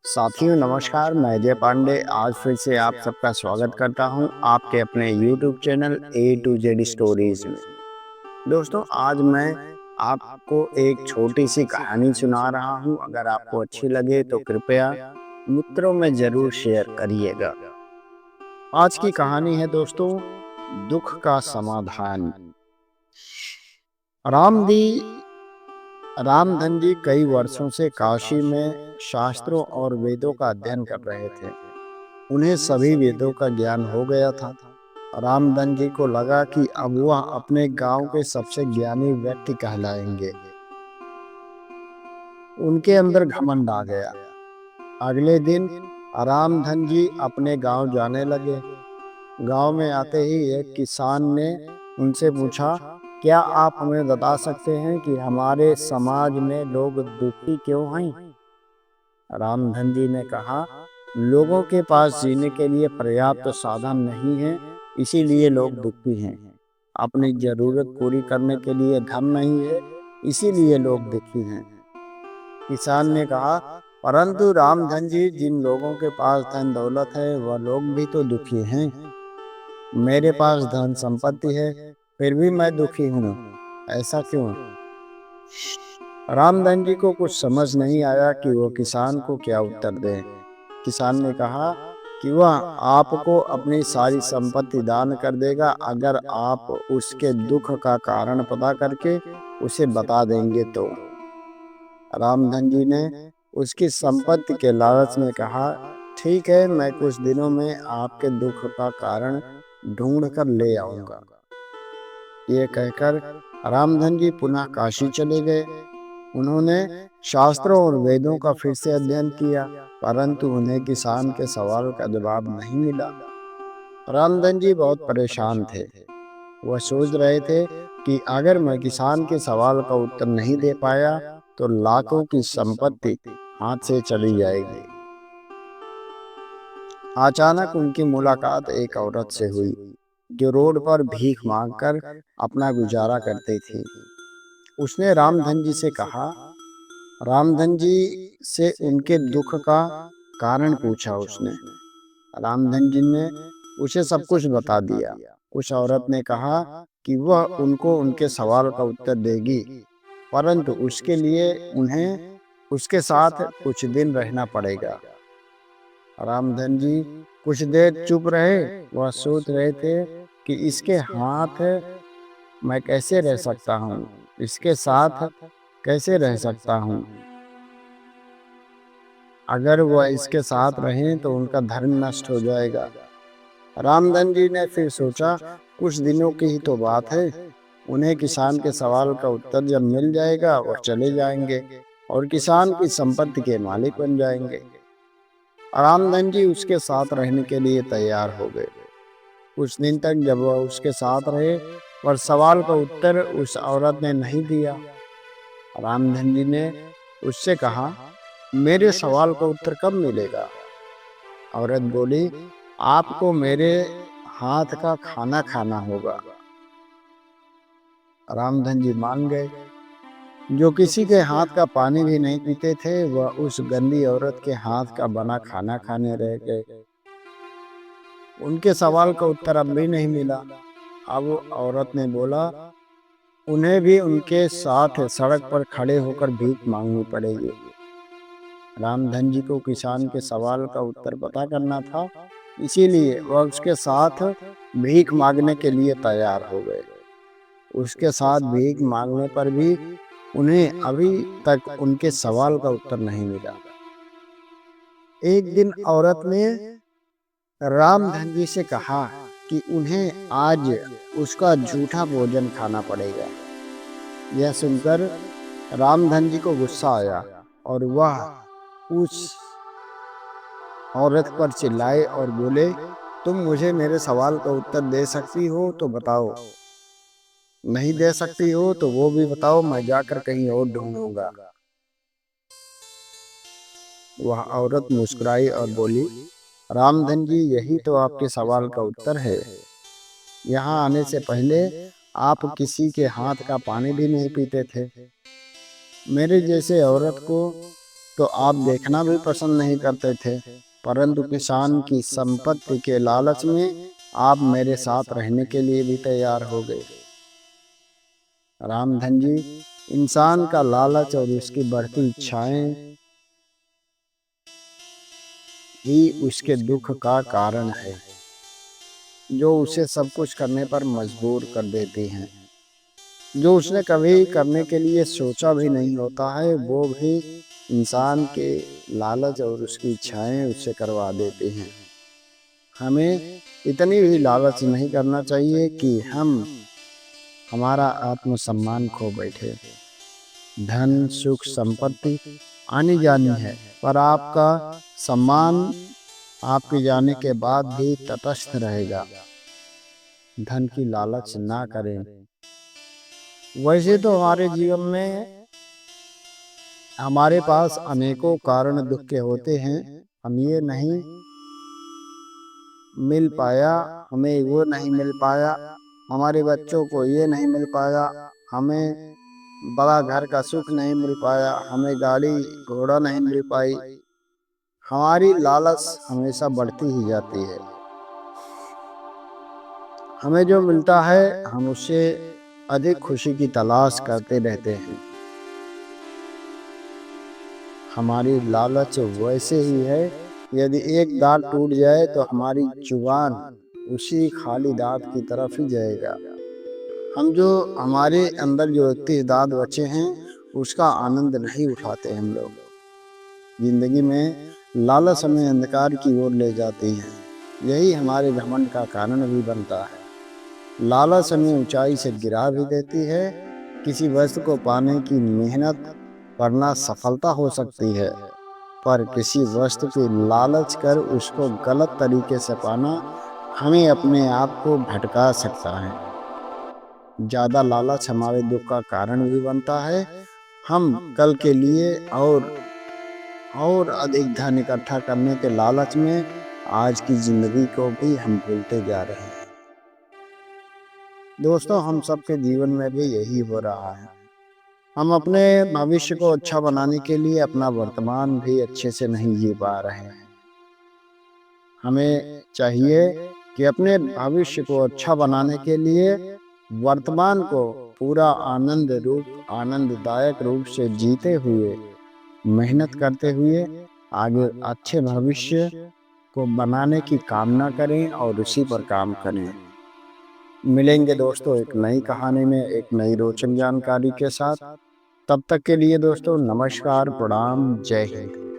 साथियों नमस्कार, मैं अजय पांडे आज फिर से आप सबका स्वागत करता हूं आपके अपने YouTube channel A to Z stories में। दोस्तों आज मैं आपको एक छोटी सी कहानी सुना रहा हूं। अगर आपको अच्छी लगे तो कृपया मित्रों में जरूर शेयर करिएगा। आज की कहानी है दोस्तों, दुख का समाधान। रामदी रामधन जी कई वर्षों से काशी में शास्त्रों और वेदों का अध्ययन कर रहे थे। उन्हें सभी वेदों का ज्ञान हो गया था। रामधन जी को लगा कि अब वह अपने गांव के सबसे ज्ञानी व्यक्ति कहलाएंगे। उनके अंदर घमंड आ गया। अगले दिन रामधन जी अपने गांव जाने लगे। गांव में आते ही एक किसान ने उनसे पूछा, क्या आप हमें बता सकते हैं कि हमारे समाज में लोग दुखी क्यों हैं? रामधन जी ने कहा, लोगों के पास जीने के लिए पर्याप्त साधन नहीं है, इसीलिए लोग दुखी हैं। अपनी जरूरत पूरी करने के लिए धन नहीं है, इसीलिए लोग दुखी हैं। किसान ने कहा, परंतु रामधन जी, जिन लोगों के पास धन दौलत है वह लोग भी तो दुखी हैं। मेरे पास धन संपत्ति है, फिर भी मैं दुखी हूँ, ऐसा क्यों? रामधन जी को कुछ समझ नहीं आया कि वो किसान को क्या उत्तर दें। किसान ने कहा कि वह आपको अपनी सारी संपत्ति दान कर देगा अगर आप उसके दुख का कारण पता करके उसे बता देंगे तो। रामधन जी ने उसकी संपत्ति के लालच में कहा, ठीक है, मैं कुछ दिनों में आपके दुख का कारण ढूंढ कर ले आऊंगा। ये कहकर रामधन जी पुनः काशी चले गए। उन्होंने शास्त्रों और वेदों का फिर से अध्ययन किया, परंतु उन्हें किसान के सवाल का जवाब नहीं मिला। रामधन जी बहुत परेशान थे। वह सोच रहे थे कि अगर मैं किसान के सवाल का उत्तर नहीं दे पाया तो लाखों की संपत्ति हाथ से चली जाएगी। अचानक उनकी मुलाकात एक औरत से हुई जो रोड पर भीख मांगकर अपना गुजारा करती थी। उसने रामधन जी से कहा, रामधन जी से उनके दुख का कारण पूछा उसने। रामधन जी ने उसे सब कुछ बता दिया। उस औरत ने कहा कि वह उनको उनके सवाल का उत्तर देगी, परंतु उसके लिए उन्हें उसके साथ कुछ दिन रहना पड़ेगा। रामधन जी कुछ देर चुप रहे। वह सोच रहे थे कि इसके हाथ मैं कैसे रह सकता हूँ, इसके साथ कैसे रह सकता हूँ। अगर वह इसके साथ रहें तो उनका धर्म नष्ट हो जाएगा। रामधन जी ने फिर सोचा, कुछ दिनों की ही तो बात है, उन्हें किसान के सवाल का उत्तर जब मिल जाएगा वह चले जाएंगे और किसान की संपत्ति के मालिक बन जाएंगे। रामधन जी उसके साथ रहने के लिए तैयार हो गए। कुछ दिन तक जब वह उसके साथ रहे पर सवाल का उत्तर उस औरत ने नहीं दिया। रामधन जी ने उससे कहा, मेरे सवाल का उत्तर कब मिलेगा? औरत बोली, आपको मेरे हाथ का खाना खाना होगा। रामधन जी मान गए। जो किसी के हाथ का पानी भी नहीं पीते थे वह उस गंदी औरत के हाथ का बना खाना खाने रह गए। उनके सवाल का उत्तर अब भी नहीं मिला। अब औरत ने बोला, उन्हें भी उनके साथ सड़क पर खड़े होकर भीख मांगनी पड़ेगी। रामधन जी को किसान के सवाल का उत्तर पता करना था, इसीलिए वह उसके साथ भीख मांगने के लिए तैयार हो गए। उसके साथ भीख मांगने पर भी उन्हें अभी तक उनके सवाल का उत्तर नहीं मिला। एक दिन औरत ने रामधन जी से कहा कि उन्हें आज उसका झूठा भोजन खाना पड़ेगा। यह सुनकर रामधन जी को गुस्सा आया और वह उस औरत पर चिल्लाए और बोले, तुम मुझे मेरे सवाल का उत्तर दे सकती हो तो बताओ, नहीं दे सकती हो तो वो भी बताओ, मैं जाकर कहीं और ढूंढूंगा। वह औरत मुस्कुराई और बोली, रामधन जी, यही तो आपके सवाल का उत्तर है। यहाँ आने से पहले आप किसी के हाथ का पानी भी नहीं पीते थे। मेरे जैसे औरत को तो आप देखना भी पसंद नहीं करते थे, परंतु किसान की संपत्ति के लालच में आप मेरे साथ रहने के लिए भी तैयार हो गए। रामधन जी, इंसान का लालच और उसकी बढ़ती इच्छाएं ही उसके दुख का कारण है, जो उसे सब कुछ करने पर मजबूर कर देती हैं। जो उसने कभी करने के लिए सोचा भी नहीं होता है, वो भी इंसान के लालच और उसकी इच्छाएं उससे करवा देती हैं। हमें इतनी भी लालच नहीं करना चाहिए कि हम हमारा आत्मसम्मान खो बैठे। धन सुख संपत्ति आनी जानी है, पर आपका सम्मान आपके जाने के बाद भी तटस्थ रहेगा। धन की लालच ना करें। वैसे तो हमारे जीवन में हमारे पास अनेकों कारण दुख के होते हैं। हम ये नहीं मिल पाया, हमें वो नहीं मिल पाया, हमारे बच्चों को ये नहीं मिल पाया, हमें बड़ा घर का सुख नहीं मिल पाया, हमें गाड़ी घोड़ा नहीं मिल पाई। हमारी लालच हमेशा बढ़ती ही जाती है। हमें जो मिलता है हम उससे अधिक खुशी की तलाश करते रहते हैं। हमारी लालच वैसे ही है, यदि एक दांत टूट जाए तो हमारी जुबान उसी खाली दांत की तरफ ही जाएगा। हम जो हमारे अंदर जो 31 दांत बचे हैं उसका आनंद नहीं उठाते हम लोग। जिंदगी में लालच हमें अंधकार की ओर ले जाती है, यही हमारे घमंड का कारण भी बनता है। लालच हमें ऊंचाई से गिरा भी देती है। किसी वस्तु को पाने की मेहनत करना सफलता हो सकती है, पर किसी वस्तु की लालच कर उसको गलत तरीके से पाना हमें अपने आप को भटका सकता है। ज़्यादा लालच हमारे दुख का कारण भी बनता है। हम कल के लिए और अधिक धन इकट्ठा करने के लालच में आज की जिंदगी को भी हम भूलते जा रहे हैं। दोस्तों, हम सबके जीवन में भी यही हो रहा है। हम अपने भविष्य को अच्छा बनाने के लिए अपना वर्तमान भी अच्छे से नहीं जी पा रहे हैं। हमें चाहिए कि अपने भविष्य को अच्छा बनाने के लिए वर्तमान को पूरा आनंददायक रूप से जीते हुए, मेहनत करते हुए आगे अच्छे भविष्य को बनाने की कामना करें और उसी पर काम करें। मिलेंगे दोस्तों एक नई कहानी में एक नई रोचक जानकारी के साथ। तब तक के लिए दोस्तों नमस्कार, प्रणाम, जय हिंद।